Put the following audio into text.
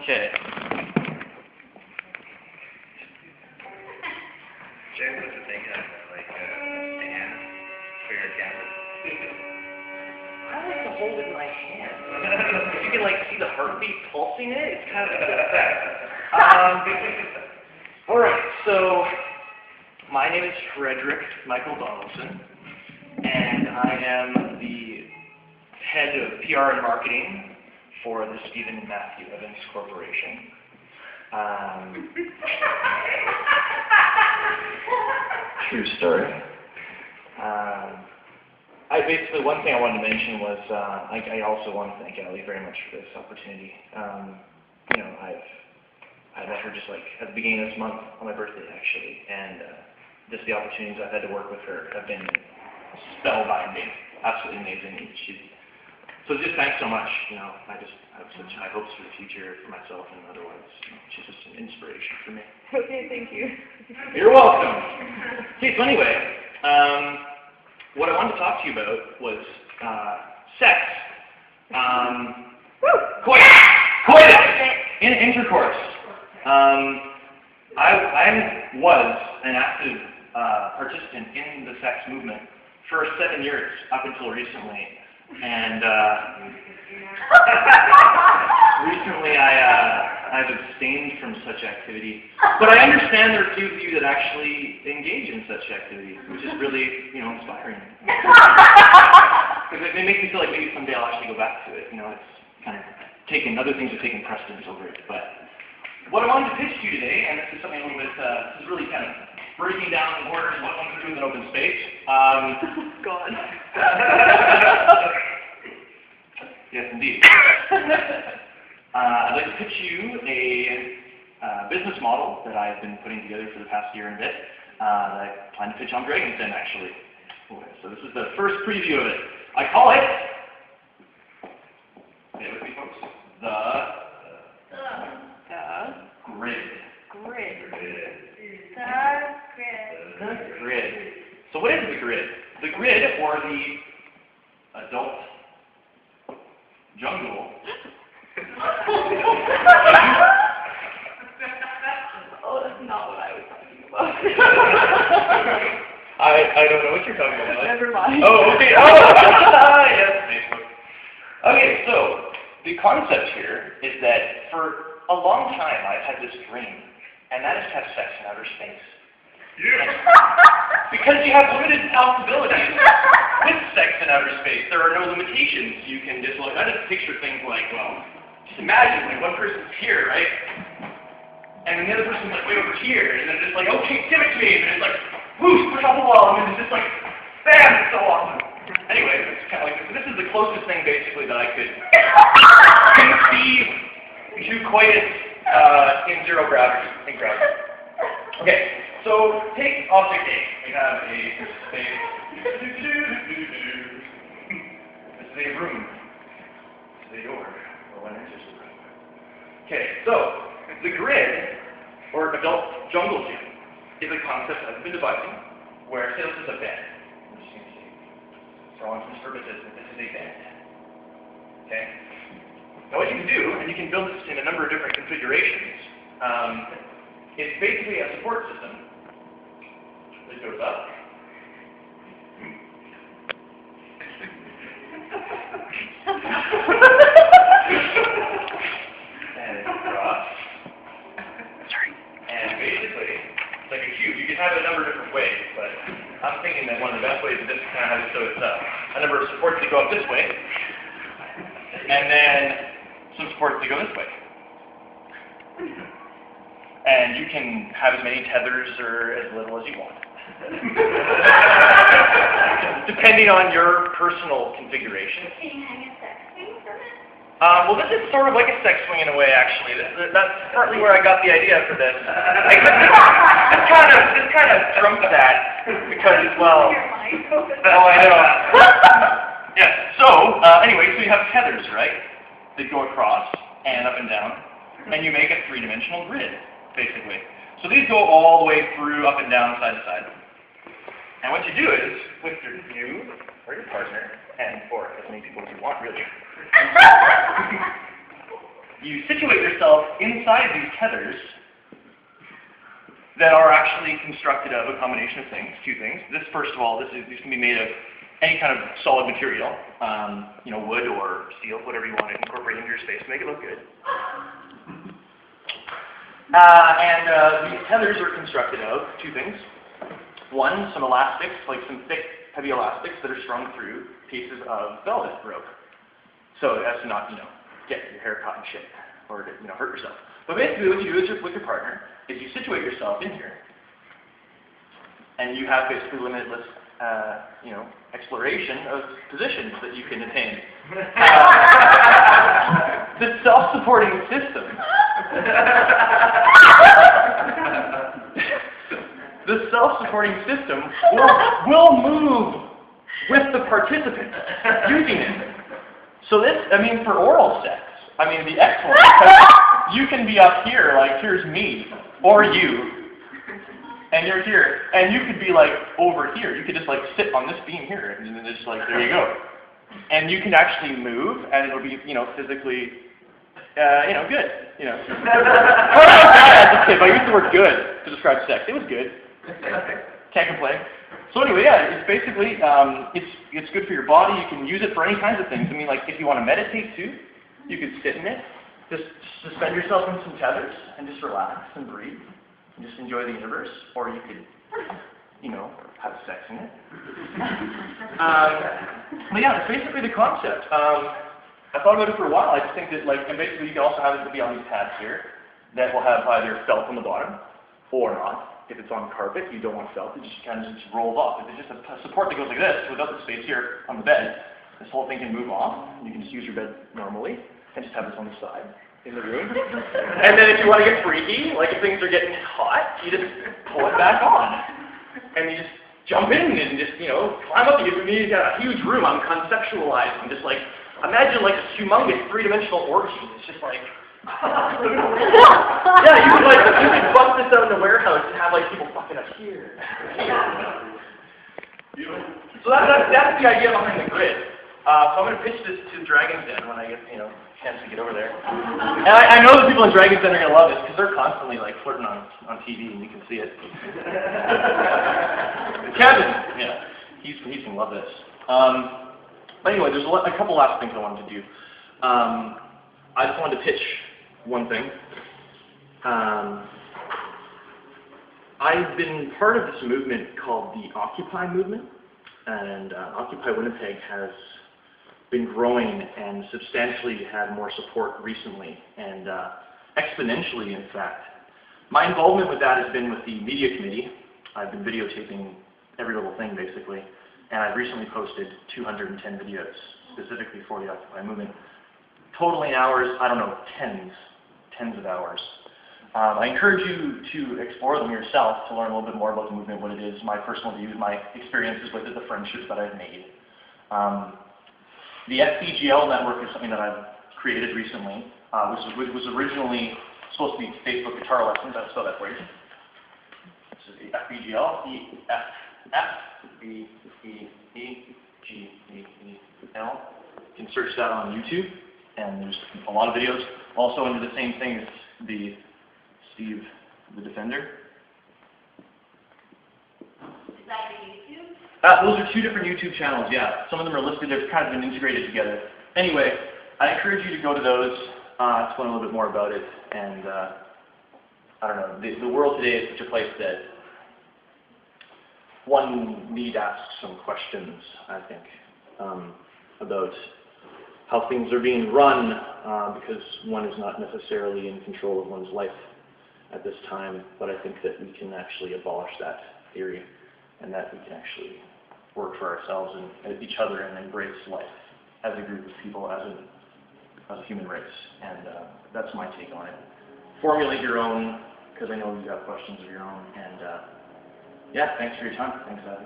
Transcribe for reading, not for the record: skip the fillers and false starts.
Okay. Jay was the thing that like stand for your camera. I like to hold it in my hand. If you can like see the heartbeat pulsing it, it's kind of a good effect. All right, so my name is Frederick Michael Donaldson, and I am the head of PR and marketing for the Stephen and Matthew Evans Corporation. True story. Basically, one thing I wanted to mention was I also want to thank Allie very much for this opportunity. You know, I met her just like at the beginning of this month on my birthday, actually, and just the opportunities I've had to work with her have been spellbinding, absolutely amazing. So just thanks so much. You know, I just have such high hopes for the future for myself and otherwise. You know, she's just an inspiration for me. Okay, thank you. You're welcome. Okay, so anyway, what I wanted to talk to you about was sex. Coitus! Intercourse. I was an active participant in the sex movement for 7 years up until recently. And recently I've abstained from such activity. But I understand there are a few of you that actually engage in such activity, which is really, you know, inspiring. Because it makes me feel like maybe someday I'll actually go back to it. You know, it's kind of other things are taking precedence over it. But what I wanted to pitch to you today, and this is something a little bit, this is really kind of breaking down the borders of what one can do with an open space. God. Yes, indeed. I'd like to pitch you a business model that I've been putting together for the past year and a bit that I plan to pitch on Dragon's Den, actually. Okay, so this is the first preview of it. I call it, say it with me, folks, the grid. Grid. The grid. So what is the grid? The grid, or the adult jungle, Oh, that's not what I was talking about. I don't know what you're talking about. Never mind. Oh, okay. Oh, yes, Facebook. Okay, so the concept here is that for a long time I've had this dream, and that is to have sex in outer space. Yeah. Because you have limited possibilities with sex in outer space. There are no limitations. You can just I just picture things like, well, just imagine like one person's here, right? And then the other person's like way over here, and they're just like, okay, give it to me, and it's like, whoosh, push off the wall, and it's just like, bam, it's so awesome. Anyway, it's kind of like this is the closest thing basically that I could conceive to coitus in zero gravity. Okay. So take object A. We have a space. This is a room. This is a door where one enters the room. Okay, so the grid, or adult jungle gym, is a concept I've been devising where, say this is a bed. I'm just going to say, for all intents and purposes, this is a bed. Okay? Now what you can do, and you can build this in a number of different configurations, it's basically a support system. It goes up. And across. Sorry. And basically, it's like a cube. You can have it a number of different ways, but I'm thinking that one of the best ways is just kind of have it so it's a number of supports that go up this way, and then some supports that go this way. And you can have as many tethers or as little as you want. Depending on your personal configuration. Can you hang a sex swing from it? Well, this is sort of like a sex swing in a way, actually. That's partly where I got the idea for this. This kind of trumped that because, well, I know. Yes. So, anyway, so you have tethers, right? That go across and up and down, and you make a three-dimensional grid, basically. So these go all the way through, up and down, side to side. And what you do is, with you or your partner, and or as many people as you want, really, you situate yourself inside these tethers that are actually constructed of a combination of things, two things. This, first of all, these can be made of any kind of solid material, you know, wood or steel, whatever you want to incorporate into your space to make it look good. These tethers are constructed of two things. One, some elastics, like some thick, heavy elastics that are strung through pieces of velvet rope. So as to not, you know, get your hair caught and shit, or to, you know, hurt yourself. But basically what you do is with your partner is you situate yourself in here, and you have basically limitless, you know, exploration of positions that you can attain. The self-supporting system. The self-supporting system will move with the participant using it. So this, I mean, for oral sex, I mean, the excellent, because you can be up here, like, here's me, or you, and you're here, and you could be, like, over here. You could just, like, sit on this beam here, and then just, like, there you go. And you can actually move, and it'll be, you know, physically, you know, good, you know. I was bad as a kid, but I used the word good to describe sex. It was good. Can't complain. So anyway, yeah, it's basically, it's good for your body. You can use it for any kinds of things. I mean, like, if you want to meditate too, you could sit in it, just suspend yourself in some tethers, and just relax and breathe, and just enjoy the universe. Or you could, you know, have sex in it. But yeah, that's basically the concept. I thought about it for a while. I just think that, like, and basically you can also have it to be on these pads here that will have either felt on the bottom or not. If it's on carpet, you don't want felt. It just kind of just rolls off. If it's just a support that goes like this, without the space here on the bed, this whole thing can move off. You can just use your bed normally and just have this on the side in the room. And then if you want to get freaky, like if things are getting hot, you just pull it back on. And you just jump in and just, you know, climb up. You've got a huge room. I'm conceptualizing. Just like, imagine like a humongous three-dimensional orgy. It's just like, yeah, you could bust this out in the warehouse and have like people fucking up here. So that's the idea behind the grid. So I'm going to pitch this to Dragon's Den when I get, you know, a chance to get over there. And I know the people in Dragon's Den are going to love this because they're constantly like flirting on TV and you can see it. Kevin, yeah, he's going to love this. But anyway, there's a couple last things I wanted to do. I just wanted to pitch one thing. I've been part of this movement called the Occupy movement, and Occupy Winnipeg has been growing and substantially had more support recently, and exponentially, in fact. My involvement with that has been with the media committee. I've been videotaping every little thing, basically, and I've recently posted 210 videos specifically for the Occupy movement. Totaling hours, I don't know, tens of hours. I encourage you to explore them yourself to learn a little bit more about the movement, what it is, my personal views, my experiences with it, the friendships that I've made. The FBGL network is something that I've created recently, which was originally supposed to be Facebook guitar lessons. I'll spell that for you. This is the FBGL, E-F-F-B-E-E-G-E-E-L. You can search that on YouTube. And there's a lot of videos. Also under the same thing as the Steve the Defender. Is that the YouTube? Those are two different YouTube channels, yeah. Some of them are listed, they've kind of been integrated together. Anyway, I encourage you to go to those to learn a little bit more about it. And I don't know, the world today is such a place that one need ask some questions, I think, about how things are being run, because one is not necessarily in control of one's life at this time, but I think that we can actually abolish that theory, and that we can actually work for ourselves and each other and embrace life as a group of people, as a human race. And that's my take on it. Formulate your own, because I know you've got questions of your own, and yeah, thanks for your time. Thanks, Abby.